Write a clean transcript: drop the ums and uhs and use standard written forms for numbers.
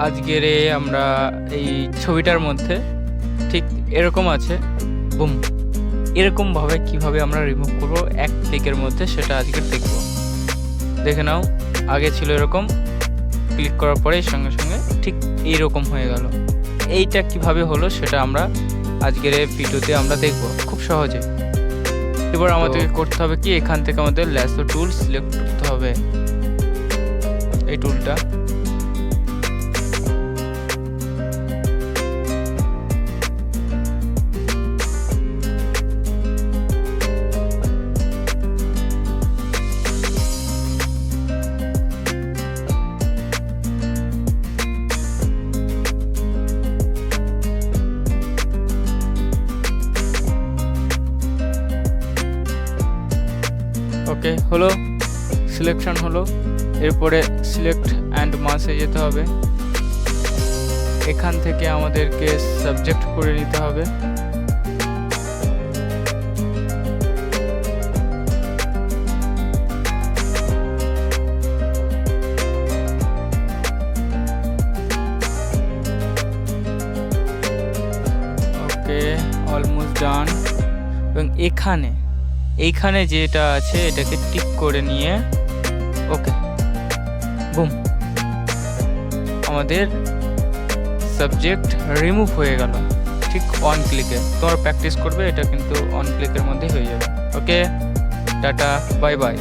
আজকের আমরা এই ছবিটার মধ্যে ঠিক এরকম আছে, বুম, এরকমভাবে কিভাবে আমরা রিমুভ করব এক ক্লিকের মধ্যে সেটা আজকে দেখব। দেখে নাও, আগে ছিল এরকম, ক্লিক করার পরে সঙ্গে সঙ্গে ঠিক এইরকম হয়ে গেল। এইটা কিভাবে হলো সেটা আমরা আজকের এই ভিডিওতে আমরা দেখব খুব সহজে। এবার আমাদেরকে করতে হবে কি, এখান থেকে আমাদের ল্যাসো টুল সিলেক্ট করতে হবে, এই টুলটা। ওকে, হলো, সিলেকশন হলো। এরপরে সিলেক্ট অ্যান্ড মাসে যেতে হবে। এখান থেকে আমাদেরকে সাবজেক্ট করে নিতে হবে। ওকে, অলমোস্ট ডান। এবং এইখানে যেটা আছে এটাকে টিক করে নিয়ে ওকে, বুম, আমাদের সাবজেক্ট রিমুভ হয়ে গেল ঠিক অন ক্লিকে। তোমরা প্র্যাকটিস করবে, এটা কিন্তু অন ক্লিকের মধ্যে হয়ে যাবে। ওকে, টাটা, বাই বাই।